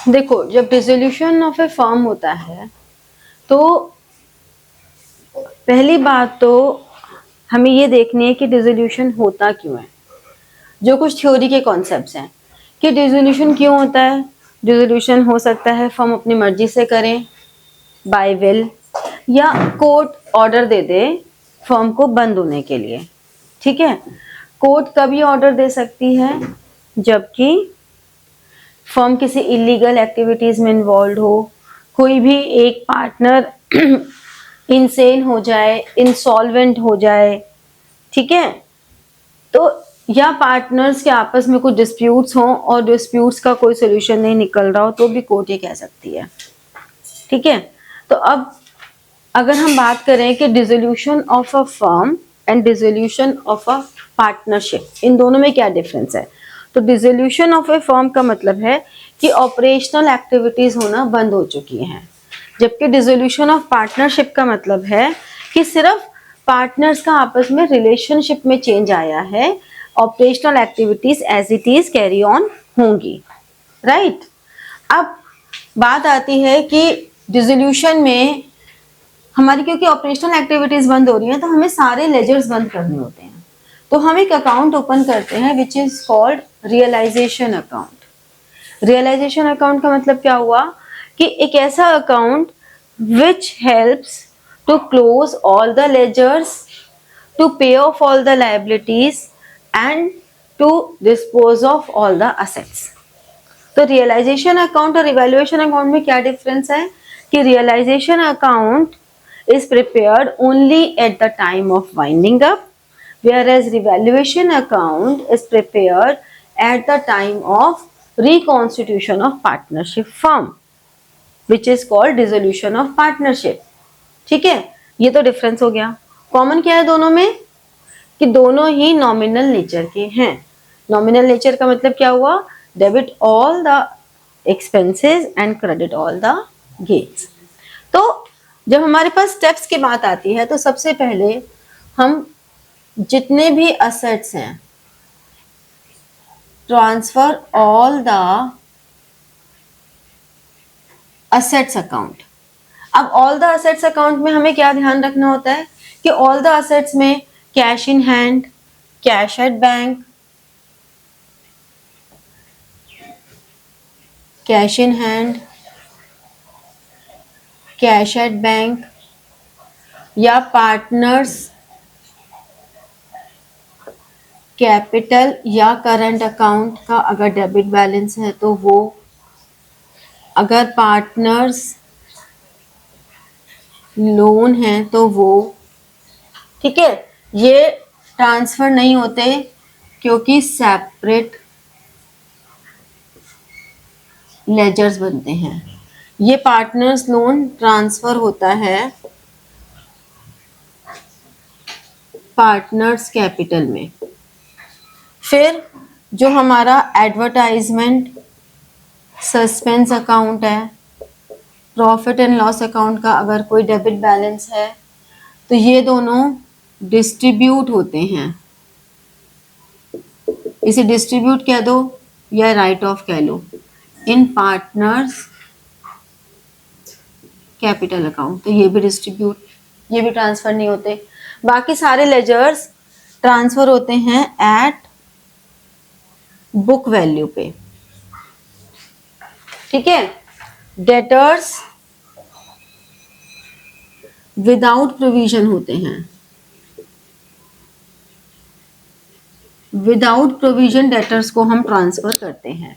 देखो, जब dissolution of A firm होता है तो पहली बात तो हमें ये देखनी है कि डिसोल्यूशन होता क्यों है। जो कुछ थ्योरी के कॉन्सेप्ट्स हैं कि डिसोल्यूशन क्यों होता है। डिसोल्यूशन हो सकता है फर्म अपनी मर्जी से करें, बाय विल, या कोर्ट ऑर्डर दे दे फर्म को बंद होने के लिए। ठीक है, कोर्ट कभी ऑर्डर दे सकती है जबकि फर्म किसी इलीगल एक्टिविटीज में इन्वॉल्व हो, कोई भी एक पार्टनर इनसेन हो जाए, इंसॉल्वेंट हो जाए। ठीक है, तो या पार्टनर्स के आपस में कुछ डिस्प्यूट्स हों और डिस्प्यूट्स का कोई सोल्यूशन नहीं निकल रहा हो तो भी कोर्ट ये कह सकती है। ठीक है, तो अब अगर हम बात करें कि dissolution of a firm and dissolution of a partnership, इन दोनों में क्या डिफरेंस है। तो डिसोल्यूशन ऑफ ए फर्म का मतलब है कि ऑपरेशनल एक्टिविटीज होना बंद हो चुकी हैं, जबकि डिसोल्यूशन ऑफ पार्टनरशिप का मतलब है कि सिर्फ पार्टनर्स का आपस में रिलेशनशिप में चेंज आया है, operational activities as it is carry on होंगी। राइट, अब बात आती है कि डिसोल्यूशन में हमारी क्योंकि ऑपरेशनल एक्टिविटीज बंद हो रही हैं तो हमें सारे लेजर्स बंद करने होते हैं। तो हम एक अकाउंट ओपन करते हैं which is called realisation account. Realisation account का मतलब क्या हुआ कि एक ऐसा account which helps to close all the ledgers, to pay off all the liabilities and to dispose of all the assets. तो रियलाइजेशन अकाउंट और इवैल्यूएशन अकाउंट में क्या डिफरेंस है कि realisation account is prepared only at the time of winding up, whereas revaluation account is prepared at the time of reconstitution of partnership firm, which is called dissolution of partnership. ठीक है, ये तो difference हो गया। Common क्या है दोनों में कि दोनों ही नॉमिनल नेचर के हैं। नॉमिनल नेचर का मतलब क्या हुआ, debit all the expenses and credit all the gains. तो जब हमारे पास स्टेप्स की बात आती है तो सबसे पहले हम जितने भी असेट्स हैं transfer all the assets account. अब ऑल द असेट्स अकाउंट में हमें क्या ध्यान रखना होता है कि ऑल द असेट्स में cash in hand, cash at bank, cash in hand, cash at bank या पार्टनर्स कैपिटल या करंट अकाउंट का अगर डेबिट बैलेंस है तो वो, अगर पार्टनर्स लोन है तो वो। ठीक है, ये ट्रांसफर नहीं होते क्योंकि सेपरेट लेजर्स बनते हैं। ये पार्टनर्स लोन ट्रांसफर होता है पार्टनर्स कैपिटल में। फिर जो हमारा एडवर्टाइजमेंट सस्पेंस अकाउंट है, प्रॉफिट एंड लॉस अकाउंट का अगर कोई डेबिट बैलेंस है तो ये दोनों डिस्ट्रीब्यूट होते हैं। इसे डिस्ट्रीब्यूट कह दो या राइट ऑफ कह लो इन पार्टनर्स कैपिटल अकाउंट। तो ये भी डिस्ट्रीब्यूट, ये भी ट्रांसफर नहीं होते। बाकी सारे लेजर्स ट्रांसफर होते हैं एट बुक वैल्यू पे। ठीक है, डेटर्स विदाउट प्रोविजन होते हैं। विदाउट प्रोविजन डेटर्स को हम ट्रांसफर करते हैं।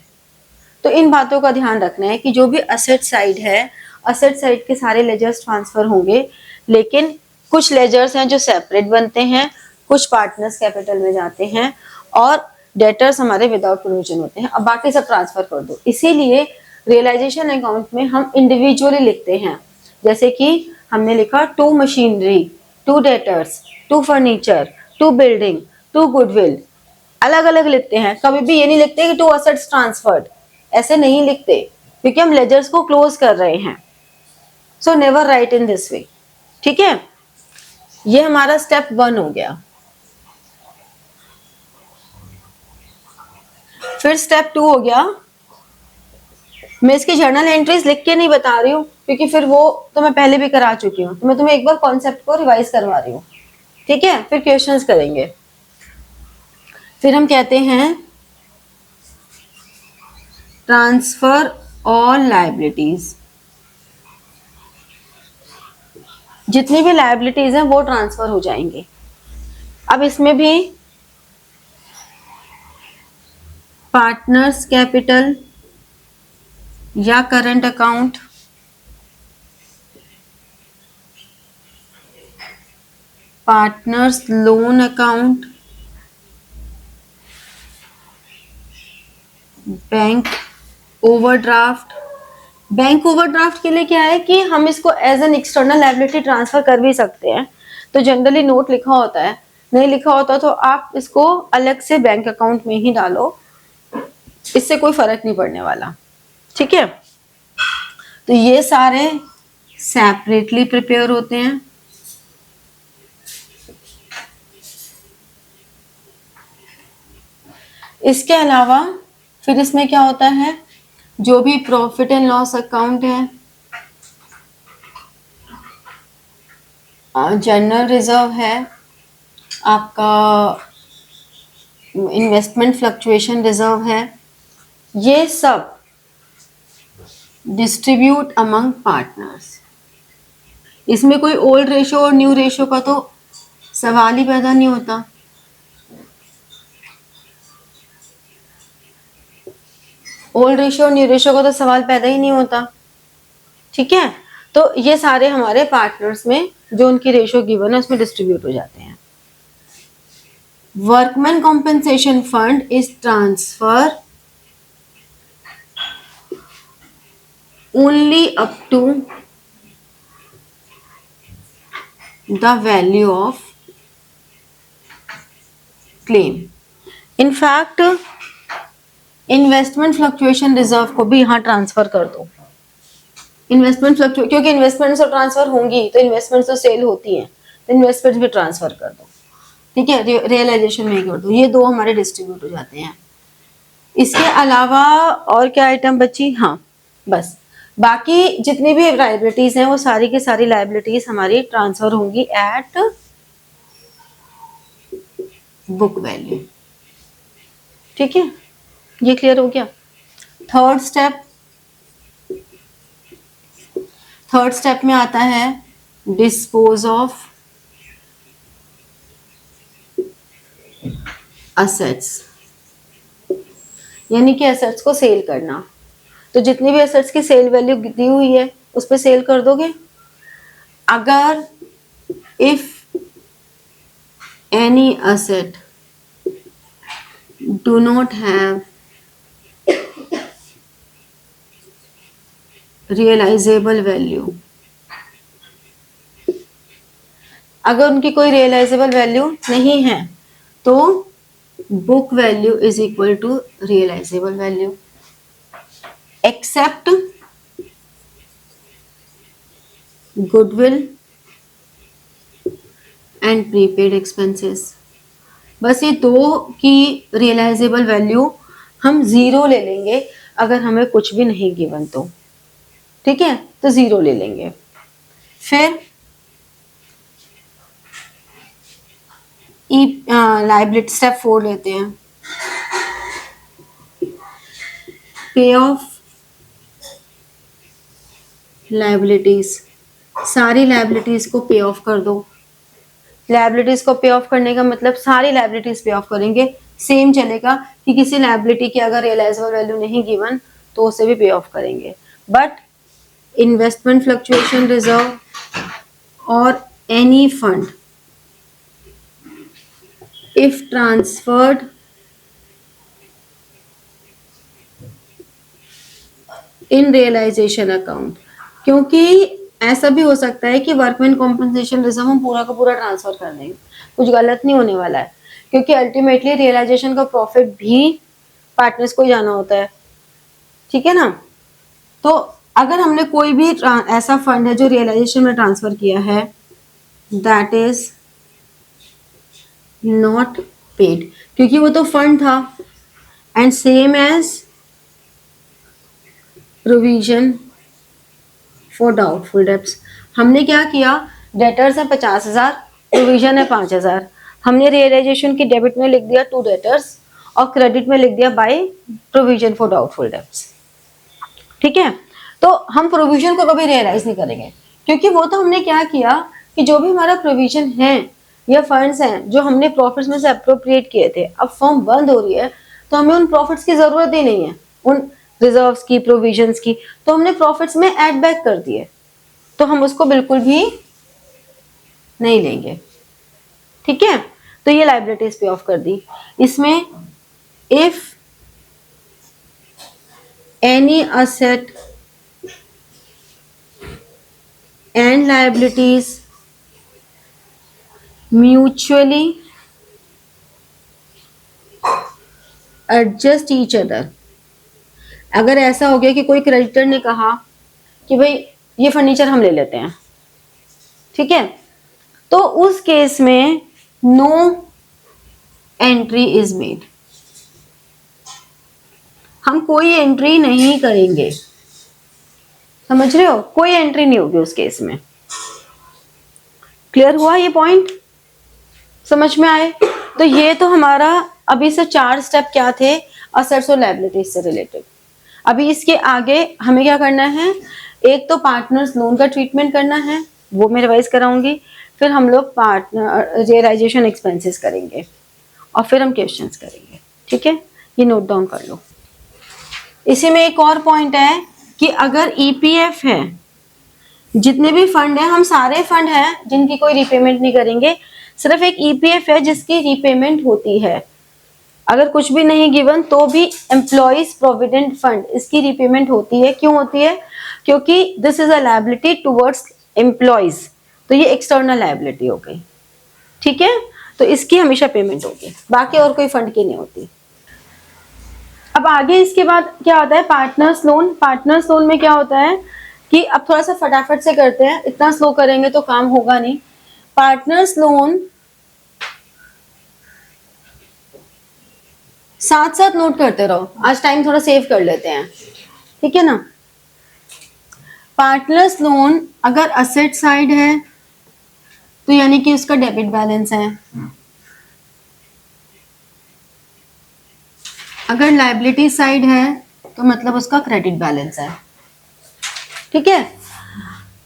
तो इन बातों का ध्यान रखना है कि जो भी असेट साइड है, असेट साइड के सारे लेजर्स ट्रांसफर होंगे, लेकिन कुछ लेजर्स हैं जो सेपरेट बनते हैं, कुछ पार्टनर्स कैपिटल में जाते हैं और डेटर्स हमारे विदाउट प्रोविजन होते हैं। अब बाकी सब ट्रांसफर कर दो। इसीलिए रियलाइजेशन अकाउंट में हम इंडिविजुअली लिखते हैं, जैसे कि हमने लिखा to machinery, to debtors, to furniture, to building, to goodwill, अलग अलग लिखते हैं। कभी भी ये नहीं लिखते कि टू असेट्स ट्रांसफर्ड, ऐसे नहीं लिखते क्योंकि हम लेजर्स को क्लोज कर रहे हैं। So never write in this way. ठीक है, ये हमारा स्टेप 1 हो गया। फिर स्टेप 2 हो गया मैं इसकी जर्नल एंट्रीज लिख के नहीं बता रही हूँ, क्योंकि फिर वो तो मैं पहले भी करा चुकी हूँ, तो मैं तुम्हें एक बार कॉन्सेप्ट को रिवाइज करवा रही हूँ, ठीक है। फिर क्वेश्चंस करेंगे। फिर हम कहते हैं ट्रांसफर ऑल लायबिलिटीज, जितनी भी लायबिलिटीज हैं वो ट्रांसफर हो जाएंगे। अब इसमें भी पार्टनर्स कैपिटल या current account, partners loan account, bank overdraft. Bank overdraft के लिए क्या है कि हम इसको as an external liability transfer कर भी सकते हैं, तो जनरली नोट लिखा होता है, नहीं लिखा होता तो आप इसको अलग से बैंक अकाउंट में ही डालो, इससे कोई फर्क नहीं पड़ने वाला, ठीक है। तो ये सारे सेपरेटली प्रिपेयर होते हैं। इसके अलावा फिर इसमें क्या होता है, जो भी प्रॉफिट एंड लॉस अकाउंट है, जनरल रिजर्व है, आपका इन्वेस्टमेंट फ्लक्चुएशन रिजर्व है, ये सब डिस्ट्रीब्यूट अमंग पार्टनर्स। इसमें कोई ओल्ड रेशो और न्यू रेशो का तो सवाल ही पैदा नहीं होता। ओल्ड रेशो और न्यू रेशो का तो सवाल पैदा ही नहीं होता, ठीक है। तो ये सारे हमारे पार्टनर्स में जो उनकी रेशो गिवन है उसमें डिस्ट्रीब्यूट हो जाते हैं। Workman compensation fund is transfer only up to the value of claim. In fact, investment fluctuation reserve को भी यहाँ ट्रांसफर कर दो। इन्वेस्टमेंट फ्लक्चुएशन, क्योंकि इन्वेस्टमेंट तो ट्रांसफर होंगी, तो इन्वेस्टमेंट तो सेल होती है, तो इन्वेस्टमेंट भी ट्रांसफर कर दो, ठीक है, रियलाइजेशन में ही कर दो। ये दो हमारे डिस्ट्रीब्यूट हो जाते हैं। इसके अलावा और क्या आइटम बची, हाँ बस, बाकी जितनी भी लायबिलिटीज हैं वो सारी की सारी लायबिलिटीज हमारी ट्रांसफर होंगी एट बुक वैल्यू, ठीक है। ये क्लियर हो गया। थर्ड स्टेप में आता है डिस्पोज ऑफ असेट्स, यानी कि असेट्स को सेल करना। तो जितनी भी असेट्स की सेल वैल्यू दी हुई है उस पर सेल कर दोगे। अगर if any asset do not have realisable value, अगर उनकी कोई रियलाइजेबल वैल्यू नहीं है तो book value is equal to realisable value, except goodwill and prepaid expenses. बस ये दो की रियलाइजेबल वैल्यू हम जीरो ले लेंगे, अगर हमें कुछ भी नहीं गिवन तो, ठीक है, तो जीरो ले लेंगे। फिर लायबिलिटी स्टेप 4 लेते हैं, पे ऑफ लायबिलिटीज। सारी लायबिलिटीज को पे ऑफ कर दो। लायबिलिटीज को पे ऑफ करने का मतलब सारी लायबिलिटीज पे ऑफ करेंगे। सेम चलेगा कि किसी लायबिलिटी की अगर रियलाइजेबल वैल्यू नहीं गिवन तो उसे भी पे ऑफ करेंगे, बट इन्वेस्टमेंट फ्लक्चुएशन रिजर्व और any fund if transferred in realization account, क्योंकि ऐसा भी हो सकता है कि वर्कमैन कॉम्पनसेशन रिजर्व हम पूरा का पूरा ट्रांसफर कर देंगे, कुछ गलत नहीं होने वाला है, क्योंकि अल्टीमेटली रियलाइजेशन का प्रॉफिट भी पार्टनर्स को ही जाना होता है, ठीक है ना। तो अगर हमने कोई भी ऐसा फंड है जो रियलाइजेशन में ट्रांसफर किया है, दैट इज नॉट पेड, क्योंकि वो तो फंड था, and same as provision for doubtful debts. हमने क्या किया, डेटर्स है 50,000, प्रोविजन है 5,000, हमने रियलाइजेशन की डेबिट में लिख दिया टू डेटर्स और क्रेडिट में लिख दिया by provision for doubtful debts. ठीक है, तो हम प्रोविजन को कभी रियलाइज नहीं करेंगे, क्योंकि वो तो हमने क्या किया कि जो भी हमारा प्रोविजन है या फंड्स हैं जो हमने प्रॉफिट्स में से अप्रोप्रिएट किए थे, अब फर्म बंद हो रही है तो हमें उन प्रॉफिट्स की जरूरत ही नहीं है, उन रिजर्व्स की, प्रोविजंस की, तो हमने प्रॉफिट्स में ऐड बैक कर दिए, तो हम उसको बिल्कुल भी नहीं लेंगे। ठीक है, तो ये लायबिलिटीज पे ऑफ कर दी। इसमें if any asset and liabilities mutually adjust each other, अगर ऐसा हो गया कि कोई क्रेडिटर ने कहा कि भाई ये फर्नीचर हम ले लेते हैं, ठीक है, तो उस केस में नो एंट्री इज मेड, हम कोई एंट्री नहीं करेंगे। समझ रहे हो, कोई एंट्री नहीं होगी उस केस में। क्लियर हुआ ये पॉइंट, समझ में आए? तो ये तो हमारा अभी से 4 स्टेप क्या थे, असेट्स और लायबिलिटीज से रिलेटेड। अभी इसके आगे हमें क्या करना है, एक तो पार्टनर्स लोन का ट्रीटमेंट करना है, वो मैं रिवाइज कराऊंगी, फिर हम लोग पार्टनर रियलाइजेशन एक्सपेंसेस करेंगे और फिर हम क्वेश्चंस करेंगे। ठीक है, ये नोट डाउन कर लो। इसी में एक और पॉइंट है कि अगर ईपीएफ है, जितने भी फंड है, हम सारे फंड हैं जिनकी कोई रिपेमेंट नहीं करेंगे, सिर्फ एक ईपीएफ है जिसकी रिपेमेंट होती है। अगर कुछ भी नहीं गिवन तो भी एम्प्लॉइज प्रोविडेंट फंड, इसकी रिपेमेंट होती है। क्यों होती है? क्योंकि this is a liability towards employees, तो ये एक्सटर्नल लायबिलिटी हो गई। ठीक है, तो इसकी हमेशा पेमेंट होगी, बाकी और कोई फंड की नहीं होती। अब आगे इसके बाद क्या होता है, पार्टनर्स लोन। पार्टनर्स लोन में क्या होता है कि अब थोड़ा सा फटाफट से करते हैं, इतना स्लो करेंगे तो काम होगा नहीं। पार्टनर्स लोन साथ साथ नोट करते रहो, आज टाइम थोड़ा सेव कर लेते हैं, ठीक है ना। पार्टनर्स लोन अगर असेट साइड है तो यानी कि उसका डेबिट बैलेंस है, अगर लायबिलिटी साइड है तो मतलब उसका क्रेडिट बैलेंस है। ठीक है,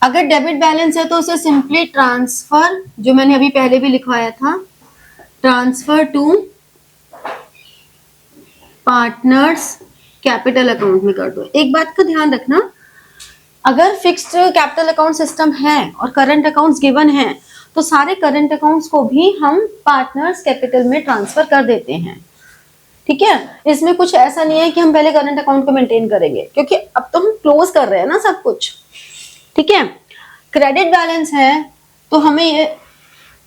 अगर डेबिट बैलेंस है तो उसे सिंपली ट्रांसफर, जो मैंने अभी पहले भी लिखवाया था, transfer to partners capital account में कर दो। एक बात का ध्यान रखना, अगर फिक्स्ड कैपिटल अकाउंट सिस्टम है और करंट अकाउंट्स गिवन है तो सारे करंट अकाउंट्स को भी हम पार्टनर्स कैपिटल में ट्रांसफर कर देते हैं। ठीक है, इसमें कुछ ऐसा नहीं है कि हम पहले करंट अकाउंट को मेंटेन करेंगे, क्योंकि अब तो हम क्लोज कर रहे हैं ना सब कुछ। ठीक है, क्रेडिट बैलेंस है तो हमें ये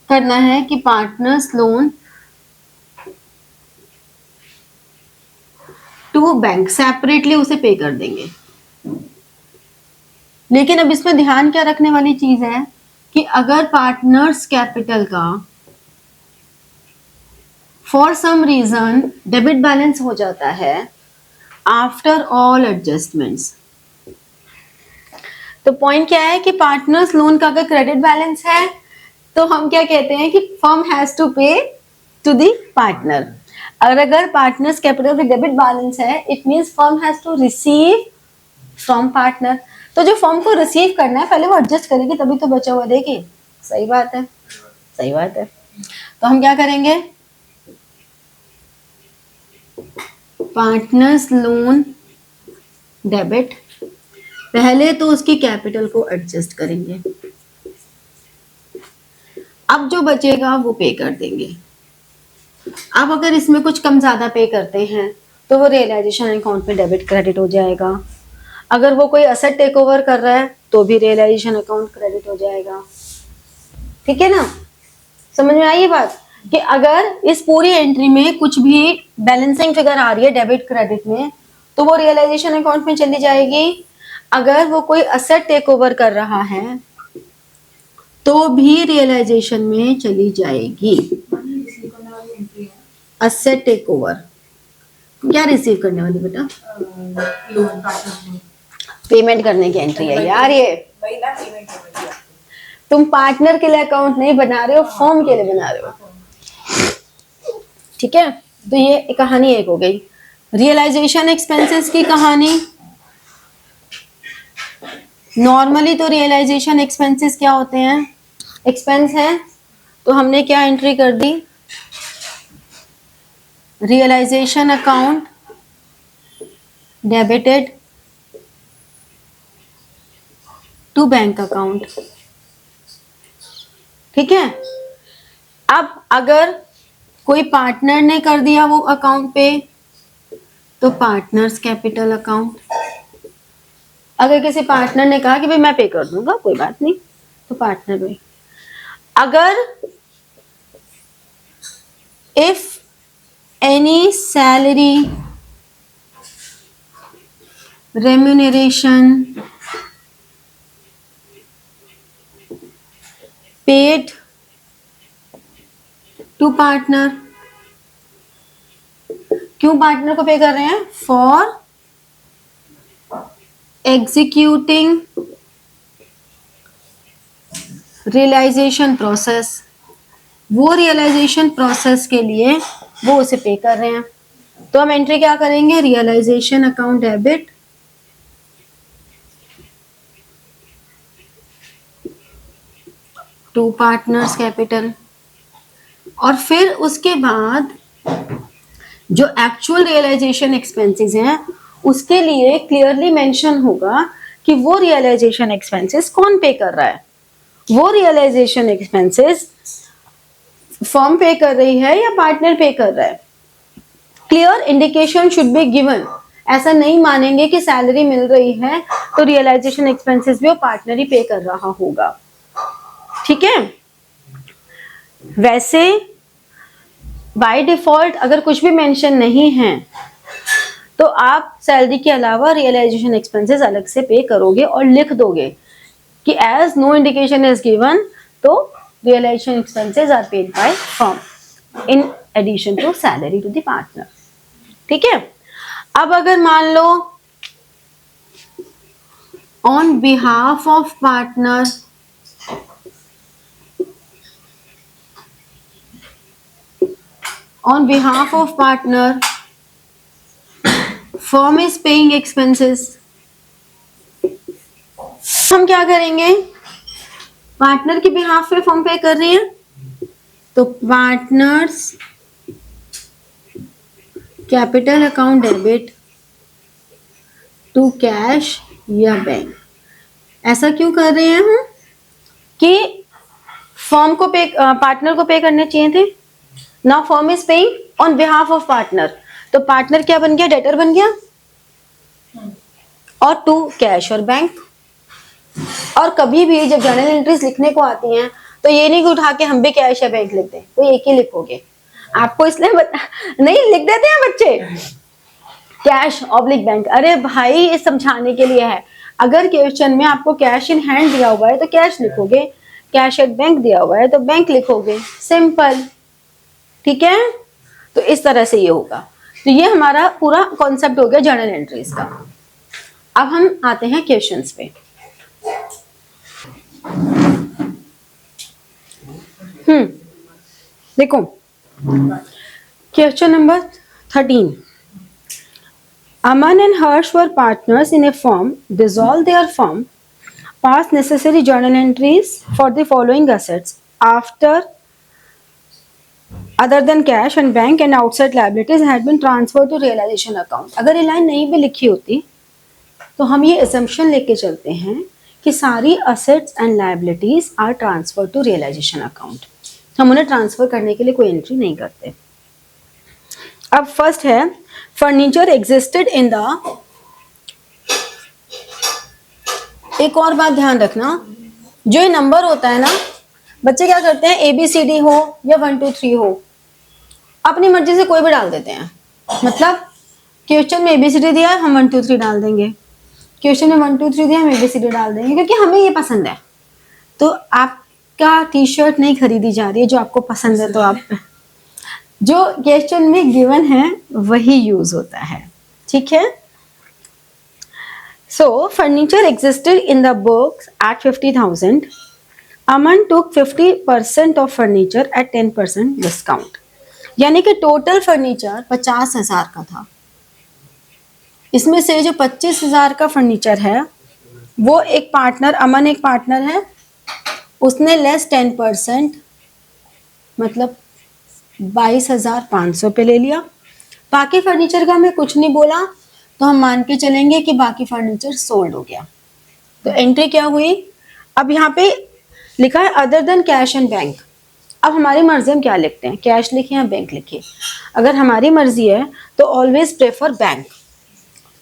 करना है कि partners loan to bank separately उसे पे कर देंगे। लेकिन अब इसमें ध्यान क्या रखने वाली चीज है कि अगर पार्टनर्स कैपिटल का for some reason debit balance हो जाता है आफ्टर ऑल एडजस्टमेंट्स, तो पॉइंट क्या है कि पार्टनर्स लोन का अगर क्रेडिट बैलेंस है तो हम क्या कहते हैं कि firm has to pay to the partner. और अगर पार्टनर्स कैपिटल का डेबिट बैलेंस है, it means firm has to receive from partner. तो जो फर्म को रिसीव करना है पहले वो एडजस्ट करेगी, तभी तो बचा हुआ देगी। सही बात है, सही बात है। तो हम क्या करेंगे, पार्टनर्स लोन डेबिट, पहले तो उसकी कैपिटल को एडजस्ट करेंगे, अब जो बचेगा वो पे कर देंगे। अब अगर इसमें कुछ कम ज्यादा पे करते हैं तो वो रियलाइजेशन अकाउंट में डेबिट क्रेडिट हो जाएगा। अगर वो कोई असेट टेक ओवर कर रहा है तो भी रियलाइजेशन अकाउंट क्रेडिट हो जाएगा। ठीक है ना, समझ में आई ये बात कि अगर इस पूरी एंट्री में कुछ भी बैलेंसिंग फिगर आ रही है डेबिट क्रेडिट में तो वो रियलाइजेशन अकाउंट में चली जाएगी। अगर वो कोई असेट टेक ओवर कर रहा है तो भी रियलाइजेशन में चली जाएगी। असेट टेक ओवर क्या रिसीव करने वाली बेटा? पेमेंट करने की एंट्री है यार ये। तुम पार्टनर के लिए अकाउंट नहीं बना रहे हो, फर्म के लिए बना रहे हो। ठीक है, तो ये कहानी एक हो गई। रियलाइजेशन एक्सपेंसेस की कहानी, नॉर्मली तो रियलाइजेशन एक्सपेंसेस क्या होते हैं, एक्सपेंस है तो हमने क्या एंट्री कर दी, realisation account debited to bank account. ठीक है, अब अगर कोई पार्टनर ने कर दिया वो अकाउंट पे तो पार्टनर्स कैपिटल अकाउंट। अगर किसी पार्टनर ने कहा कि भाई मैं पे कर दूंगा कोई बात नहीं, तो पार्टनर में। अगर if any salary remuneration paid to partner, क्यों पार्टनर को पे कर रहे हैं, फॉर एग्जीक्यूटिंग रियलाइजेशन प्रोसेस, वो रियलाइजेशन प्रोसेस के लिए वो उसे पे कर रहे हैं। तो हम एंट्री क्या करेंगे, realisation account debit to partners capital. और फिर उसके बाद जो एक्चुअल रियलाइजेशन एक्सपेंसेस हैं उसके लिए क्लियरली मेंशन होगा कि वो रियलाइजेशन एक्सपेंसेस कौन पे कर रहा है। वो रियलाइजेशन एक्सपेंसेस फर्म पे कर रही है या पार्टनर पे कर रहा है। Clear indication should be given. ऐसा नहीं मानेंगे कि सैलरी मिल रही है तो रियलाइजेशन एक्सपेंसेस भी वो पार्टनर ही पे कर रहा होगा। ठीक है, वैसे बाय डिफॉल्ट अगर कुछ भी मेंशन नहीं है तो आप सैलरी के अलावा रियलाइजेशन एक्सपेंसेस अलग से पे करोगे और लिख दोगे कि as no indication is given, तो realisation expenses are paid by firm in addition to salary to the partner. ठीक है, अब अगर मान लो on behalf of partner on behalf of partner firm is paying expenses, हम क्या करेंगे, पार्टनर के बिहाफ पे फर्म पे कर रही है तो partners capital account debit to cash या बैंक। ऐसा क्यों कर रहे हैं हम कि फर्म को पे, पार्टनर को पे करने चाहिए थे। Now firm is paying on behalf of partner, तो पार्टनर क्या बन गया, डेटर बन गया, और टू कैश और बैंक। और कभी भी जब जर्नल एंट्रीज लिखने को आती हैं तो ये नहीं कि उठा के हम भी कैश या बैंक लिख दें, कोई एक ही लिखोगे। आपको इसलिए नहीं लिख देते हैं बच्चे कैश ऑब्लिक बैंक। अरे भाई ये समझाने के लिए है, अगर क्वेश्चन में आपको कैश इन हैंड दिया हुआ है तो कैश लिखोगे, कैश एट बैंक दिया हुआ है तो बैंक लिखोगे, सिंपल। ठीक है, तो इस तरह से ये होगा। तो ये हमारा पूरा कॉन्सेप्ट हो गया जर्नल एंट्रीज का। अब हम आते हैं क्वेश्चंस पे। देखो question number 13। Aman and Harsh were partners in a firm, dissolved their firm, passed necessary journal entries for the following assets after other than cash and bank and outside liabilities had been transferred to realization account। अगर ये line नहीं भी लिखी होती तो हम ये assumption लेके चलते हैं कि सारी assets and liabilities are transferred to realization account। हम उन्हें ट्रांसफर करने के लिए कोई एंट्री नहीं करते। अब फर्स्ट है फर्नीचर एग्जिस्टेड इन द, एक और बात ध्यान रखना, जो ये नंबर होता है ना, बच्चे क्या करते हैं ABCD हो या 1 2 3 हो, अपनी मर्जी से कोई भी डाल देते हैं। मतलब क्वेश्चन में ABCD दिया है हम 1 2 3 डाल देंगे, क्वेश्चन में 1 2 3 दिया हम ABCD डाल देंगे, क्योंकि हमें ये पसंद है। तो आपका टी शर्ट नहीं खरीदी जा रही है, जो आपको पसंद है तो आप जो क्वेश्चन में गिवन है वही यूज होता है। ठीक है, So furniture existed in the books at 50,000. Aman took 50% of furniture at 10% discount. यानी कि टोटल फर्नीचर 50,000 का था. इसमें से जो 25,000 का फर्नीचर है वो एक पार्टनर, अमन एक पार्टनर है, उसने लेस 10% मतलब 22,500 पे ले लिया. बाकी फर्नीचर का हमें कुछ नहीं बोला, तो हम मान के चलेंगे कि बाकी फर्नीचर सोल्ड हो गया. तो एंट्री क्या हुई? अब यहाँ पे लिखा है other than cash and bank. अब हमारी मर्जी हम क्या लिखते हैं, कैश लिखे या बैंक लिखे. अगर हमारी मर्जी है तो ऑलवेज प्रेफर बैंक,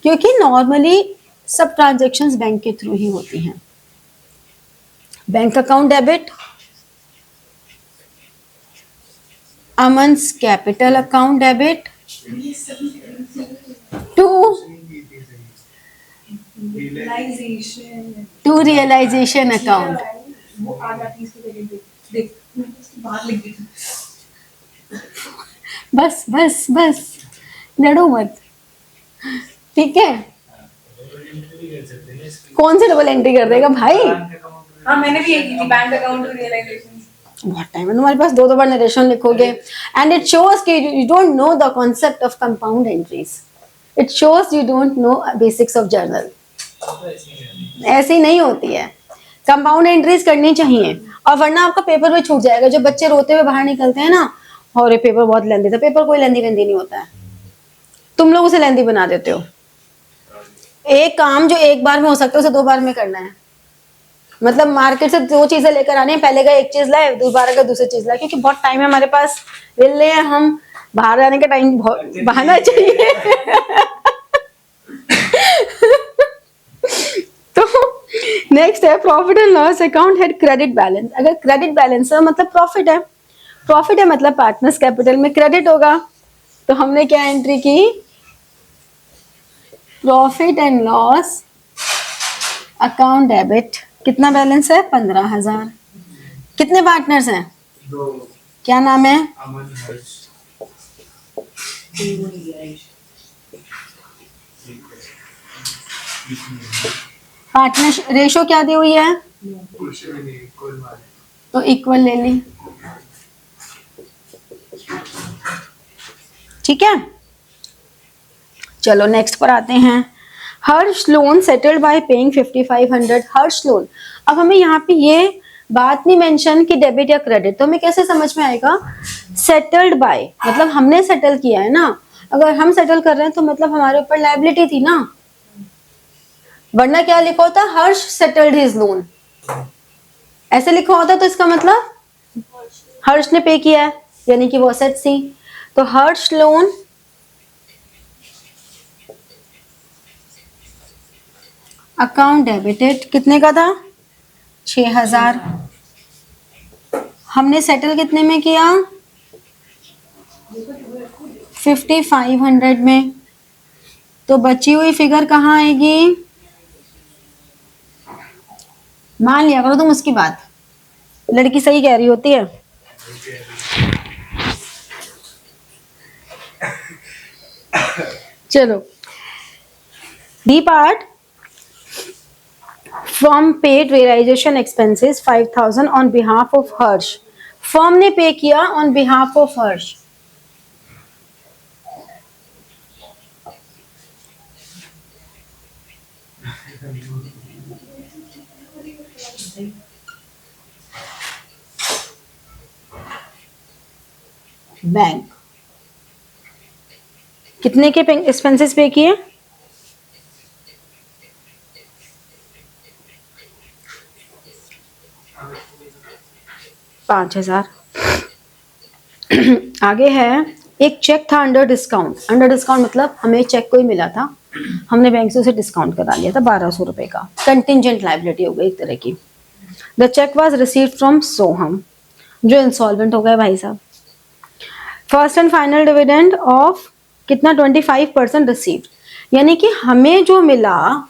क्योंकि नॉर्मली सब ट्रांजेक्शन्स बैंक के थ्रू ही होती हैं. Bank account debit, Aman's capital account debit to realisation account. बस बस बस लड़ो मत, ठीक है. कौन से डबल एंट्री कर देगा भाई? हाँ मैंने भी यही की थी, बैंक अकाउंट टू रियलाइजेशन. बहुत टाइम है तुम्हारे पास, दो बार नरेशन लिखोगे. एंड इट शोज कि you don't know the concept of compound entries. It shows you don't know basics of journal. ऐसी नहीं होती है. कंपाउंड एंट्रीज करनी चाहिए, और वरना आपका पेपर में छूट जाएगा. जो बच्चे रोते हुए बाहर निकलते हैं ना, और ये पेपर बहुत लेंदी था. पेपर कोई लेंदी नहीं होता है, तुम लोग उसे लेंदी बना देते हो. एक काम जो एक बार में हो सकता है उसे 2 बार में करना है. मतलब मार्केट से 2 चीजें लेकर आने हैं, पहले का एक चीज लाए, दोबारा का दूसरी चीज लाए, क्योंकि बहुत टाइम है हमारे पास. ले हम बाहर जाने का टाइम बहाना चाहिए. तो नेक्स्ट है profit and loss account had credit balance. अगर क्रेडिट बैलेंस है मतलब प्रॉफिट है. प्रॉफिट है मतलब पार्टनर्स कैपिटल में क्रेडिट होगा. तो हमने क्या एंट्री की? Profit and loss account debit. कितना बैलेंस है? 15,000. कितने पार्टनर्स हैं? 2. क्या नाम है? अमन हर्ष. पार्टनर रेशो क्या दी हुई है? कुछ भी नहीं, कोई बात नहीं. तो इक्वल ले ली. ठीक है, चलो नेक्स्ट पर आते हैं. Harsh loan settled by paying 5500. Harsh loan. अब हमें यहाँ पे ये बात नहीं मेंशन कि डेबिट या क्रेडिट, तो हमें कैसे समझ में आएगा? सेटल्ड बाय मतलब हमने सेटल किया है ना. अगर हम सेटल कर रहे हैं तो मतलब हमारे ऊपर लायबिलिटी थी ना, वरना क्या लिखा होता? हर्ष सेटल्ड हिज लोन. ऐसे लिखा होता तो इसका मतलब हर्ष ने पे किया है, यानी कि वो असेट सी. तो हर्ष लोन अकाउंट डेबिटेड कितने का था? 6,000. हमने सेटल कितने में किया? 5500 में. तो बची हुई फिगर कहाँ आएगी? मान लिया करो तुम उसकी बात, लड़की सही कह रही होती है. चलो D part. Firm paid realisation expenses 5,000 on behalf of Harsh. Firm ने पे किया on behalf of Harsh. Bank कितने के एक्सपेंसेस पे किए? 5,000. आगे है एक चेक था अंडर डिस्काउंट. अंडर डिस्काउंट मतलब हमें चेक कोई मिला था, हमने बैंक से उसे डिस्काउंट करा लिया था 1,200 रुपए का. कंटिजेंट लायबिलिटी हो गई एक तरह की. The cheque was received from Soham, जो इंसॉल्वेंट हो गए भाई साहब. First and final dividend of कितना? 25% रिसीव्ड. यानी कि हमें जो मिला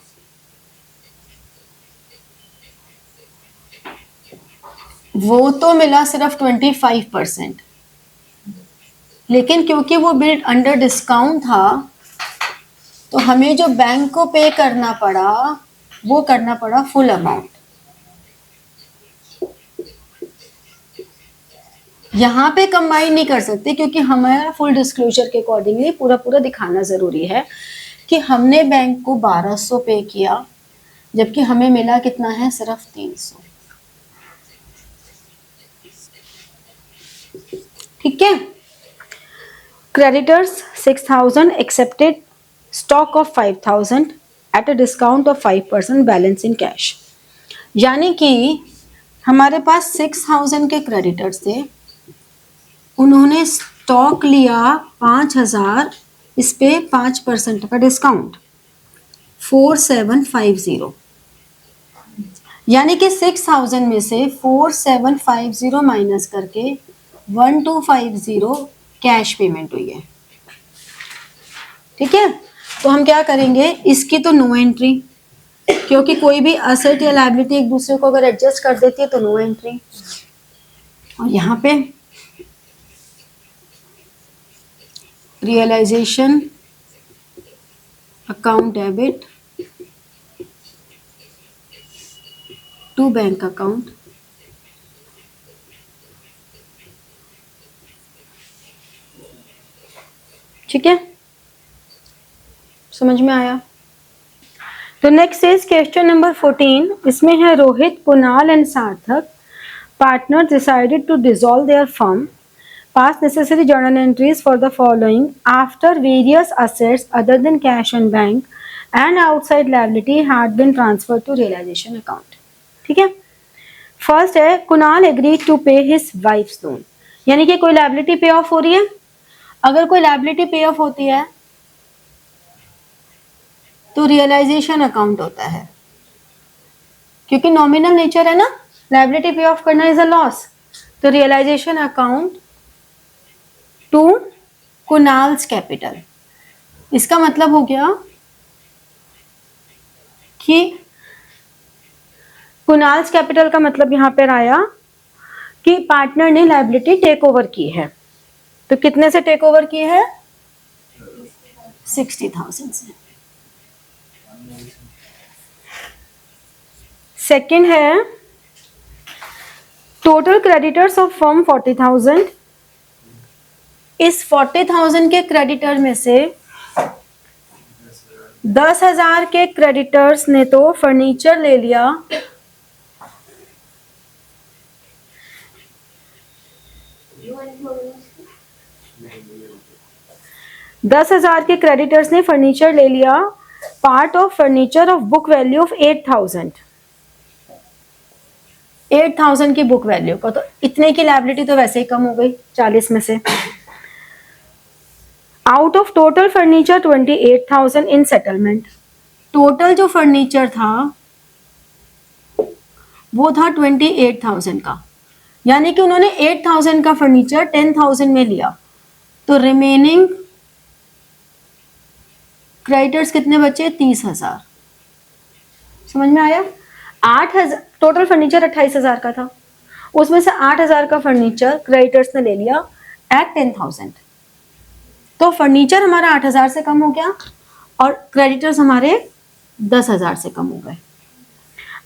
वो तो मिला सिर्फ 25%, लेकिन क्योंकि वो बिल्ड अंडर डिस्काउंट था तो हमें जो बैंक को पे करना पड़ा वो करना पड़ा फुल अमाउंट। यहाँ पे कंबाइन नहीं कर सकते क्योंकि हमारा फुल डिस्क्लोजर के अकॉर्डिंगली पूरा पूरा दिखाना जरूरी है कि हमने बैंक को 1200 पे किया जबकि हमें मिला कितना है, सिर्फ 300। ठीक है। Creditors 6000 accepted stock of 5000 at a discount of 5% balance in cash. यानी कि हमारे पास 6000 के क्रेडिटर्स थे, उन्होंने स्टॉक लिया 5000, इस पे 5% का डिस्काउंट 4750, यानी कि 6000 में से 4750 माइनस करके 1250 कैश पेमेंट हुई है। ठीक है, तो हम क्या करेंगे, इसकी तो नो एंट्री, क्योंकि कोई भी असेट या लायबिलिटी एक दूसरे को अगर एडजस्ट कर देती है तो नो एंट्री। और यहाँ पे realisation account debit to bank account, ठीक है, समझ में आया। तो नेक्स्ट इज क्वेश्चन नंबर 14। इसमें है Rohit, Kunal and Sarthak partner decided to dissolve their firm, pass necessary journal entries for the following after various assets other than cash and bank and outside liability had been transferred to realization account। ठीक है, first है Kunal agreed to पे his wives loan, यानी कि कोई liability pay of हो रही है। अगर कोई लायबिलिटी पे ऑफ होती है तो रियलाइजेशन अकाउंट होता है, क्योंकि नॉमिनल नेचर है ना, लायबिलिटी पे ऑफ करना इज अ लॉस। तो realisation account to Kunal's capital. इसका मतलब हो गया कि कुणाल्स कैपिटल का मतलब यहां पर आया कि पार्टनर ने लायबिलिटी टेक ओवर की है। तो कितने से टेक ओवर की है, 60,000 से। सेकंड है टोटल क्रेडिटर्स ऑफ फर्म 40,000। इस 40,000 के क्रेडिटर में से 10,000 के क्रेडिटर्स ने तो फर्नीचर ले लिया, के क्रेडिटर्स ने फर्नीचर ले लिया, part of furniture of book value of 8,000 की बुक वैल्यू का। तो इतने की लायबिलिटी तो वैसे ही कम हो गई 40 में से। Out of total furniture 28,000 in settlement. Total जो फर्नीचर था वो था 28,000 का, यानी कि उन्होंने 8,000 का फर्नीचर 10,000 में लिया। तो रिमेनिंग क्रेडिटर्स कितने बचे, 30,000। समझ में आया। 8,000 टोटल फर्नीचर 28,000 का था, उसमें से 8,000 का फर्नीचर क्रेडिटर्स ने ले लिया एट 10,000। तो फर्नीचर हमारा 8,000 से कम हो गया और क्रेडिटर्स हमारे 10,000 से कम हो गए।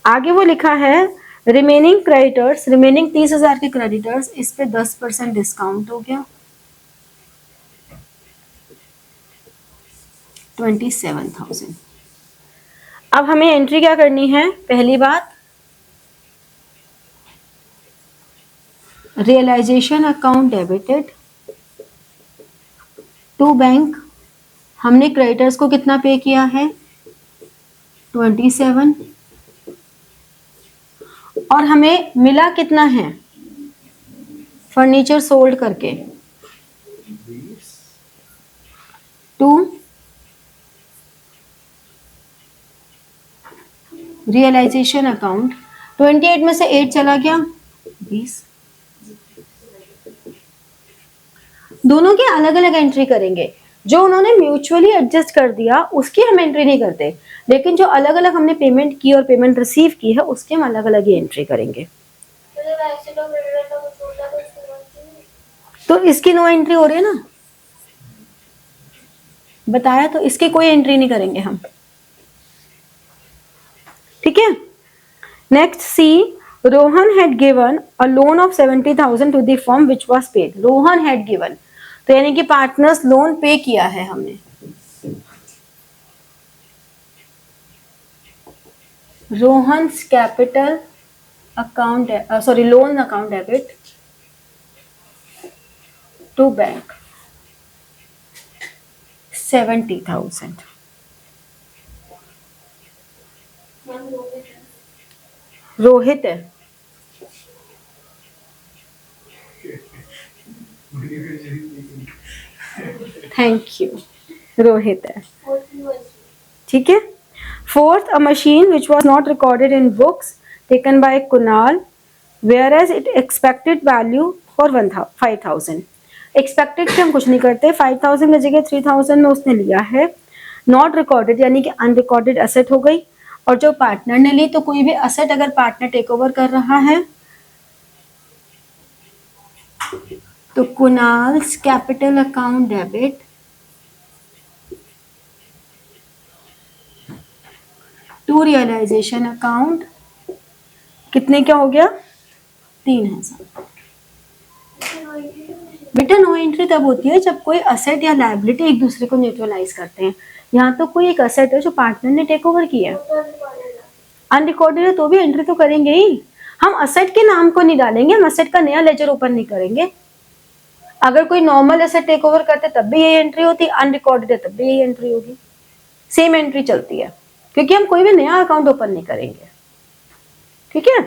आगे वो लिखा है रिमेनिंग क्रेडिटर्स, रिमेनिंग 30,000 के क्रेडिटर्स, इस पे 10% डिस्काउंट हो गया, 27,000। अब हमें एंट्री क्या करनी है, पहली बात realisation account debited to bank. हमने क्रेडिटर्स को कितना पे किया है, 27, और हमें मिला कितना है फर्नीचर सोल्ड करके, टू रियलाइजेशन अकाउंट। 28 में से 8 चला गया, 20। दोनों की अलग अलग एंट्री करेंगे। जो उन्होंने म्यूचुअली एडजस्ट कर दिया उसकी हम एंट्री नहीं करते, लेकिन जो अलग अलग हमने पेमेंट की और पेमेंट रिसीव की है उसकी हम अलग अलग ही एंट्री करेंगे। तो इसकी नो एंट्री हो रही है ना, बताया तो, इसकी कोई एंट्री नहीं करेंगे हम, ठीक है। Next C, Rohan had given a loan of 70,000 to the firm which was paid. Rohan had given, तो यानी कि पार्टनर्स लोन पे किया है हमने। Rohan's capital account, sorry loan account debit to bank 70,000। Rohit है, थैंक यू, रोहित है, ठीक है। Fourth, a machine which was not recorded in books taken by Kunal where as it expected value for 5,000। Expected से हम कुछ नहीं करते, 5,000 की जगह 3,000 में उसने लिया है। नॉट रिकॉर्डेड यानी कि अनरिकॉर्डेड एसेट हो गई, और जो पार्टनर ने ली, तो कोई भी एसेट अगर पार्टनर टेक ओवर कर रहा है तो Kunal's capital account debit to realisation account, कितने क्या हो गया, 3,000। बेटा नो एंट्री तब होती है जब कोई असेट या लायबिलिटी एक दूसरे को न्यूट्रलाइज करते हैं। यहाँ तो कोई एक असेट है जो पार्टनर ने टेक ओवर किया है, अनरिकॉर्डेड है तो भी एंट्री तो करेंगे ही। हम असेट के नाम को नहीं डालेंगे, हम असेट का नया लेजर ओपन नहीं करेंगे। अगर कोई नॉर्मल एसेट टेक ओवर करते तब भी यही एंट्री होती, अनरिकॉर्डेड है तब भी यही एंट्री होगी, सेम एंट्री चलती है, क्योंकि हम कोई भी नया अकाउंट ओपन नहीं करेंगे, ठीक है।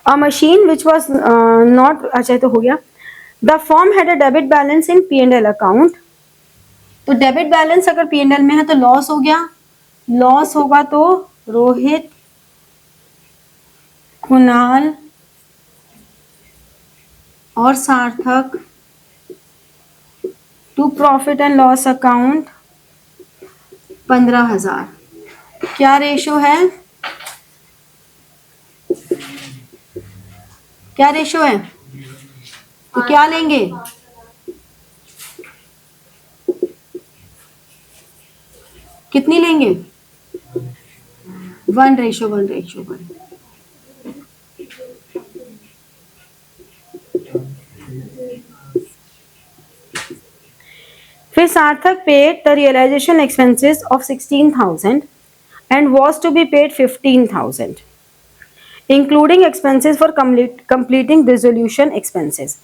अ मशीन विच वॉज नॉट, अच्छा तो हो गया। The firm had a debit balance in P&L account, तो डेबिट बैलेंस अगर P&L में है तो लॉस हो गया, लॉस होगा तो रोहित, कुणाल और Sarthak to profit and loss account 15,000। क्या रेशो है, क्या रेशो है, तो क्या लेंगे, कितनी लेंगे, 1:1:1। फिर Sarthak paid the realisation expenses of 16,000 and was to be paid 15,000 including expenses for completing dissolution expenses.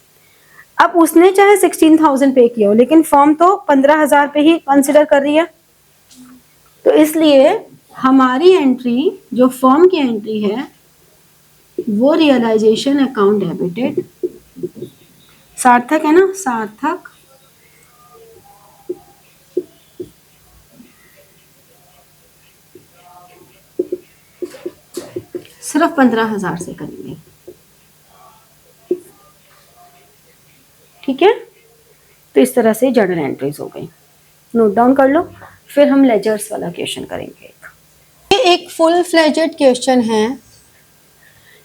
अब उसने चाहे 16,000 पे किया हो, लेकिन फॉर्म तो 15,000 पे ही कंसिडर कर रही है, तो इसलिए हमारी एंट्री जो फॉर्म की एंट्री है वो रियलाइजेशन अकाउंट डेबिटेड, सार्थक है ना, सार्थक सिर्फ 15,000 से करेंगे, ठीक है। तो इस तरह से जर्नल एंट्रीज हो गई, नोट डाउन कर लो। फिर हम लेजर्स वाला क्वेश्चन करेंगे। ये एक फुल फ्लेजेड क्वेश्चन है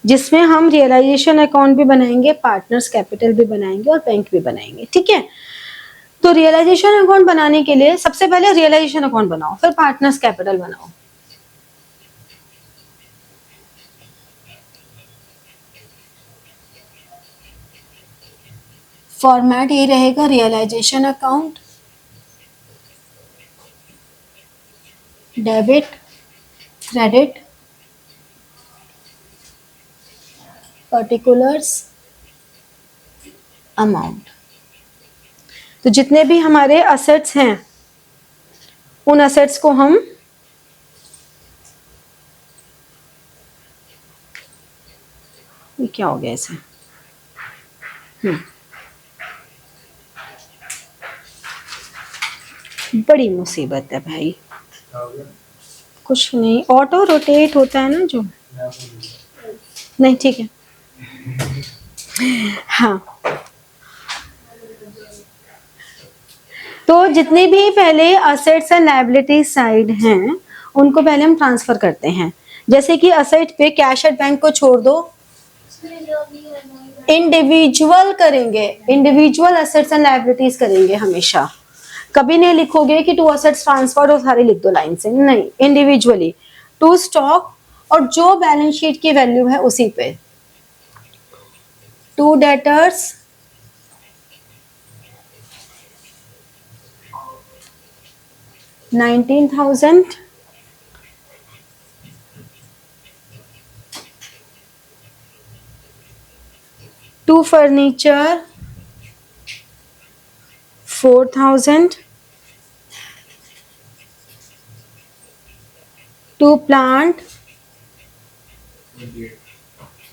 जिसमें हम रियलाइजेशन अकाउंट भी बनाएंगे, पार्टनर्स कैपिटल भी बनाएंगे और बैंक भी बनाएंगे, ठीक है। तो रियलाइजेशन अकाउंट बनाने के लिए सबसे पहले रियलाइजेशन अकाउंट बनाओ, फिर पार्टनर्स कैपिटल बनाओ। फॉर्मेट ये रहेगा, realisation account, debit, credit, particulars, amount. तो जितने भी हमारे असेट्स हैं उन असेट्स को हम ये क्या हो गया इसे, बड़ी मुसीबत है भाई, कुछ नहीं, ऑटो रोटेट होता है ना जो, नहीं ठीक है, हाँ। तो जितने भी पहले असेट्स एंड लायबिलिटीज साइड हैं उनको पहले हम ट्रांसफर करते हैं। जैसे कि असेट पे कैश एट बैंक को छोड़ दो, इंडिविजुअल करेंगे, इंडिविजुअल असेट्स एंड लायबिलिटीज करेंगे हमेशा। कभी नहीं लिखोगे कि टू असेट्स ट्रांसफर और सारे लिख दो लाइन से, नहीं, इंडिविजुअली टू स्टॉक और जो बैलेंस शीट की वैल्यू है उसी पे। To debtors, $19,000, to furniture 4,000, to plant 28.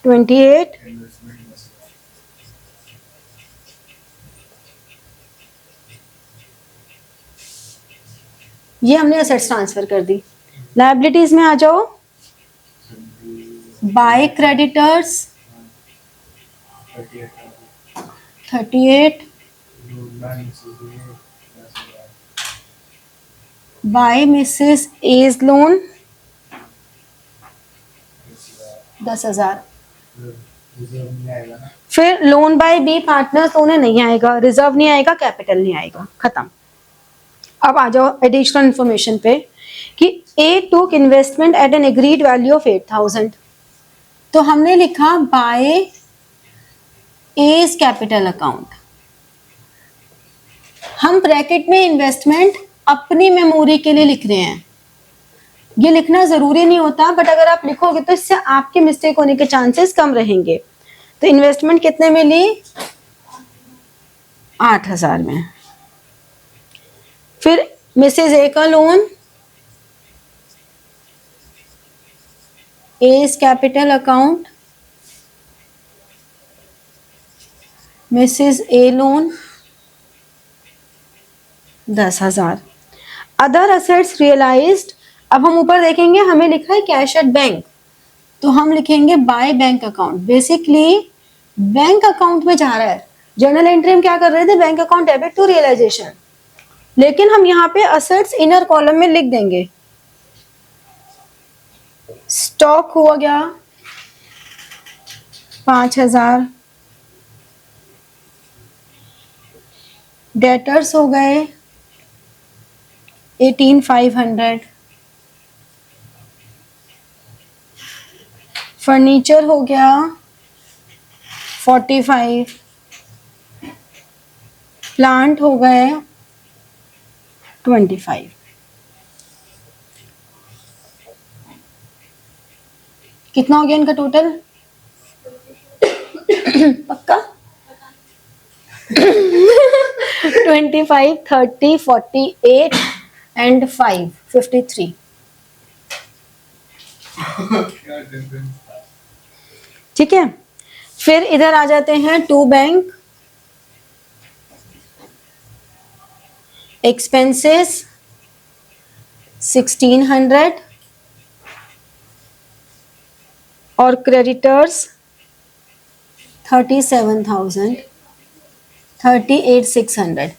28, Investment was ये हमने असेट्स ट्रांसफर कर दी। लायबिलिटीज में आ जाओ, 20, by creditors 38. 38, Balance is there. That's why. By Mrs A's loan That's 10,000, reserve नहीं आएगा ना. फिर लोन बाय बी पार्टनर्स उन्हें नहीं आएगा, रिजर्व नहीं आएगा, कैपिटल नहीं आएगा, खत्म। अब आ जाओ एडिशनल इंफॉर्मेशन पे कि A took investment at an agreed value of 8,000, तो हमने लिखा बाय एज कैपिटल अकाउंट। हम ब्रैकेट में इन्वेस्टमेंट अपनी मेमोरी के लिए लिख रहे हैं, ये लिखना जरूरी नहीं होता, बट अगर आप लिखोगे तो इससे आपके मिस्टेक होने के चांसेस कम रहेंगे। तो इन्वेस्टमेंट कितने में ली? 8,000 में। फिर मिसेज ए का loan, as capital account, Mrs A loan 10,000। Other assets realised, अब हम ऊपर देखेंगे हमें लिखा है कैश एट बैंक, तो हम लिखेंगे by bank account. Basically bank account में जा रहा है, जर्नल एंट्री हम क्या कर रहे थे, bank account debit to realisation, लेकिन हम यहाँ पे असेट्स इनर कॉलम में लिख देंगे। स्टॉक हो गया 5,000, डेटर्स हो गए 18,500, फर्नीचर हो गया 45, प्लांट हो गए 25। कितना हो गया इनका टोटल? पक्का? 25, 30, 48 एंड 5, 53। क्या डिफरेंस था? ठीक है, फिर इधर आ जाते हैं टू बैंक, एक्सपेंसेस 1,600 और क्रेडिटर्स 37,000, 38,600।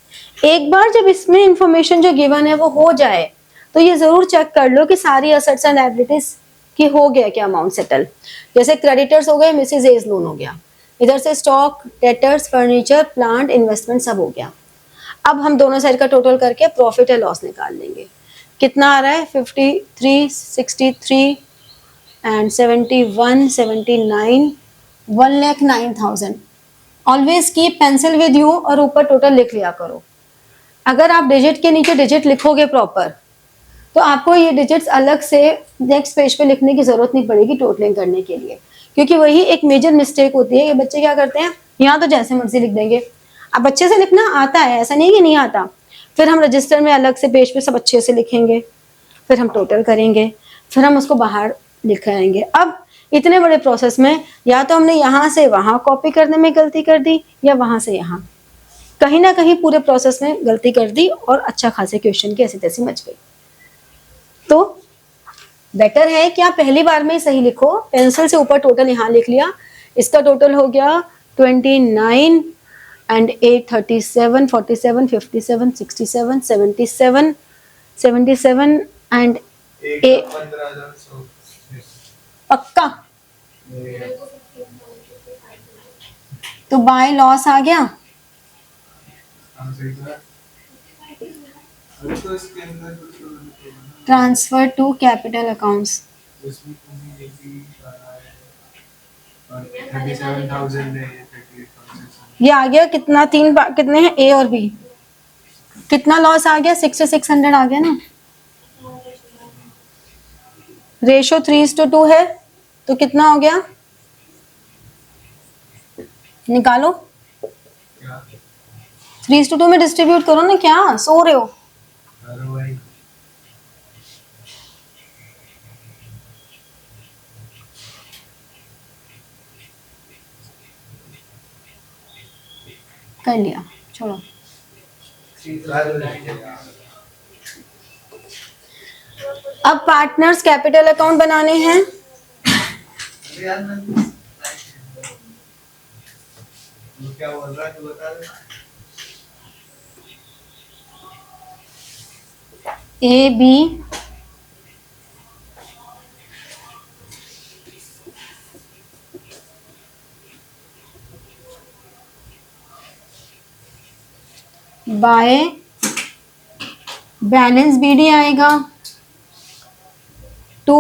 एक बार जब इसमें इंफॉर्मेशन जो गिवन है वो हो जाए तो ये जरूर चेक कर लो कि सारी असेट्स एंड लायबिलिटीज की हो गया क्या अमाउंट सेटल। जैसे क्रेडिटर्स हो गए, मिसेज एज लोन हो गया, इधर से stock, debtors, furniture, plant, investment सब हो गया। अब हम दोनों साइड का टोटल करके प्रॉफिट एंड लॉस निकाल लेंगे। कितना आ रहा है? 53, 63 and 71, 79, 1,09,000। Always keep pencil with you और ऊपर टोटल लिख लिया करो। अगर आप डिजिट के नीचे डिजिट लिखोगे प्रॉपर तो आपको ये डिजिट्स अलग से नेक्स्ट पेज पे लिखने की जरूरत नहीं पड़ेगी टोटलिंग करने के लिए, क्योंकि वही एक मेजर मिस्टेक होती है। ये बच्चे क्या करते हैं, यहाँ तो जैसे मर्जी लिख देंगे। अब अच्छे से लिखना आता है, ऐसा नहीं कि नहीं आता। फिर हम रजिस्टर में अलग से पेज पे सब अच्छे से लिखेंगे, फिर हम टोटल करेंगे, फिर हम उसको बाहर लिखाएंगे। अब इतने बड़े प्रोसेस में या तो हमने यहाँ से वहां कॉपी करने में गलती कर दी या वहां से यहाँ, कहीं ना कहीं पूरे प्रोसेस में गलती कर दी और अच्छा खासे क्वेश्चन की ऐसी तैसी मच गई। तो बेटर है कि आप पहली बार में ही सही लिखो। पेंसिल से ऊपर टोटल यहाँ लिख लिया, इसका टोटल हो गया 29 एंड 8, 37, 47, 57, 67, 77, 77 एंड एक 15,000 सौ. पक्का। ये तो बाय लॉस आ गया आंसर इतना अरे तो इसके अंदर कुछ तो होगा ना। Transfer to capital accounts. इसमें तुम्हें ये भी आ रहा है और 37,000 है, ये 38,000। ये आ गया कितना, कितने हैं ए और बी, कितना लॉस आ गया, 6600 आ गया ना। रेशो 3:2 है तो कितना हो गया, निकालो। क्या 3:2 में डिस्ट्रीब्यूट करो ना, क्या सो रहे हो। करो भाई। कर लिया, छोड़ो। अब पार्टनर्स कैपिटल अकाउंट बनाने हैं। अरे यार मैं तू क्या बोल रहा है, तू बता दे। A B by balance B D आएगा टू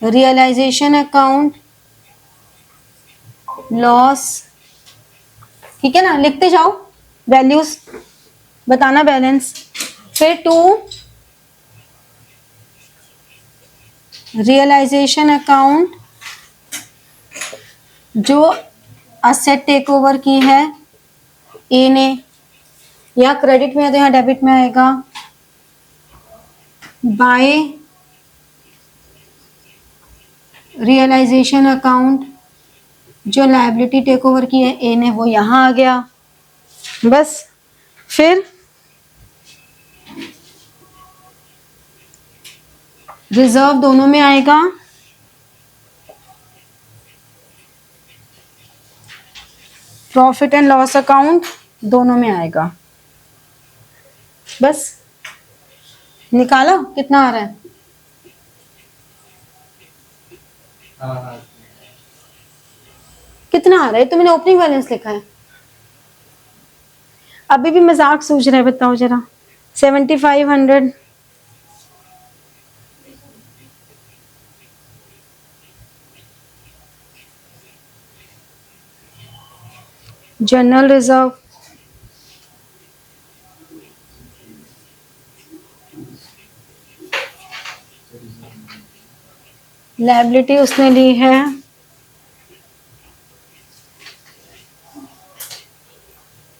रियलाइजेशन अकाउंट लॉस। ठीक है ना, लिखते जाओ वैल्यूज, बताना बैलेंस, फिर टू रियलाइजेशन अकाउंट जो असेट टेक ओवर की है ए ने, या क्रेडिट में है तो यहाँ डेबिट में आएगा, बाय रियलाइजेशन अकाउंट जो लायबिलिटी टेक ओवर की है ए ने, वो यहाँ आ गया। बस फिर रिजर्व दोनों में आएगा, प्रॉफिट एंड लॉस अकाउंट दोनों में आएगा। बस निकालो कितना आ रहा है। हाँ हाँ कितना आ रहा है, तो मैंने ओपनिंग बैलेंस लिखा है। अभी भी मजाक सूझ रहा है, बताओ जरा। 7500 जनरल रिजर्व, लायबिलिटी उसने ली है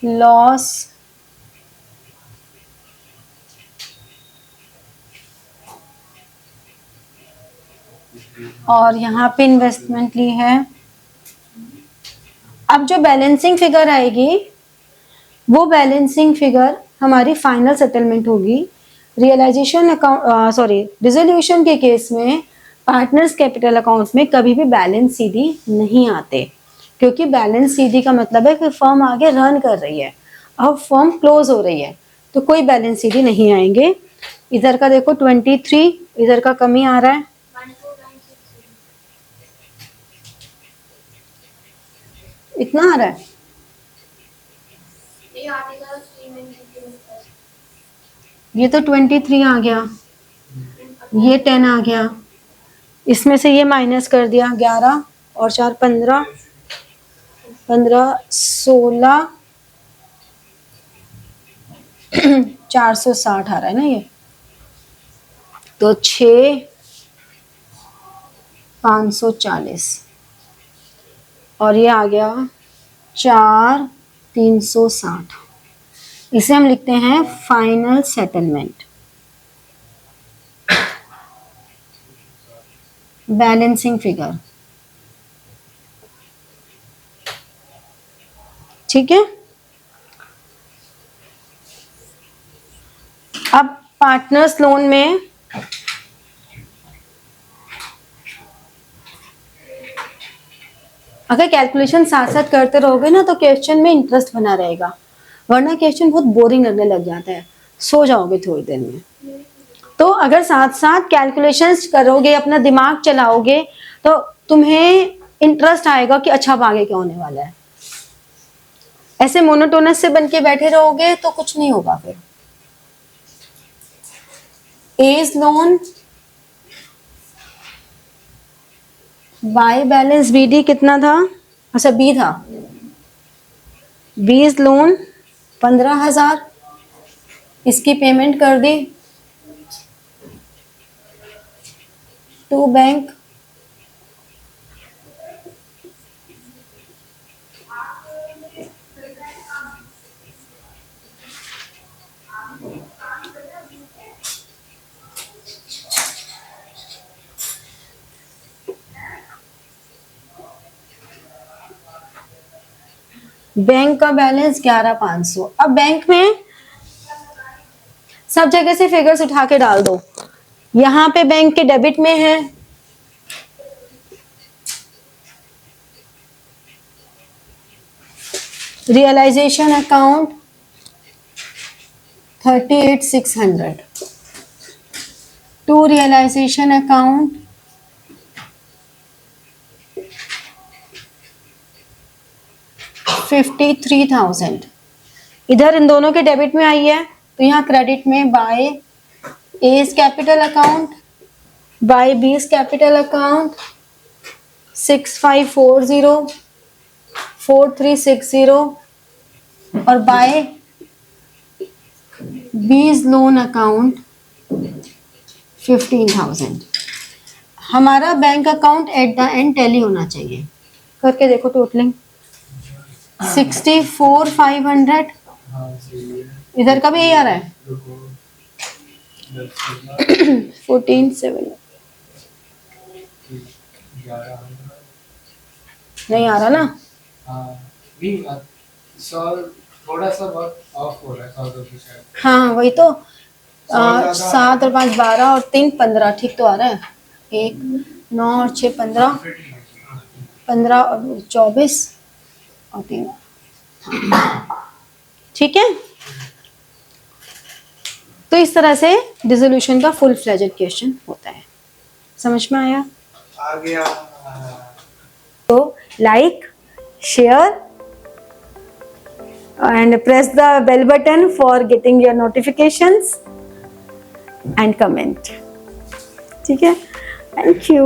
लॉस और यहाँ पे इन्वेस्टमेंट ली है। अब जो बैलेंसिंग फिगर आएगी वो बैलेंसिंग फिगर हमारी फाइनल सेटलमेंट होगी। रियलाइजेशन अकाउंट डिसोल्यूशन के केस में पार्टनर्स कैपिटल अकाउंट में कभी भी बैलेंस सीडी नहीं आते, क्योंकि बैलेंस सीडी का मतलब है कि फर्म आगे रन कर रही है, अब फर्म क्लोज हो रही है, तो कोई बैलेंस सीडी नहीं आएंगे। इधर का देखो 23, इधर का कमी आ रहा है, इतना आ रहा है। ये तो 23 आ गया, ये 10 आ गया, इसमें से ये माइनस कर दिया, 11 और 4 15, 15 16 460 आ रहा है ना ये, तो 6 540 और ये आ गया 4 360। इसे हम लिखते हैं फाइनल सेटलमेंट, बैलेंसिंग फिगर। ठीक है, अब पार्टनर्स लोन में अगर कैलकुलेशन साथ साथ करते रहोगे ना तो क्वेश्चन में इंटरेस्ट बना रहेगा, वरना क्वेश्चन बहुत बोरिंग लगने लग जाता है, सो जाओगे थोड़ी देर में। तो अगर साथ साथ कैलकुलेशंस करोगे, अपना दिमाग चलाओगे, तो तुम्हें इंटरेस्ट आएगा कि अच्छा अब आगे क्या होने वाला है। ऐसे मोनोटोनस से बन के बैठे रहोगे तो कुछ नहीं होगा फिर। A's loan by balance BD कितना था? अच्छा बी था। बीज लोन 15,000, इसकी पेमेंट कर दी टू बैंक। बैंक का बैलेंस 11,500। अब बैंक में सब जगह से फिगर्स उठा के डाल दो। यहां पे बैंक के डेबिट में है, realisation account 38,600, to realisation account 53,000। इधर इन दोनों के डेबिट में आई है तो यहाँ क्रेडिट में by as capital account, by B's capital account 6540 4360 और बाय बीज लोन अकाउंट 15,000। हमारा bank account at the end tally होना चाहिए। करके देखो टोटलिंग 64,500। हाँ सही है। इधर का भी यही आ रहा है। रुको 14,700 11 नहीं आ रहा ना। हाँ नहीं 100 थोड़ा सा बहुत ऑफ हो रहा है 100 रुपये शायद। हाँ वही तो। 100 7 और 5 12 और 3 15 ठीक तो आ रहा है। 1 9 और 6 15, 15 और 24 और 3 ठीक है। तो इस तरह से डिसोल्यूशन का फुल फ्लेजेड क्वेश्चन होता है। समझ में आया? आ गया। तो like share and press the bell button for getting your notifications and comment. ठीक है? Thank you.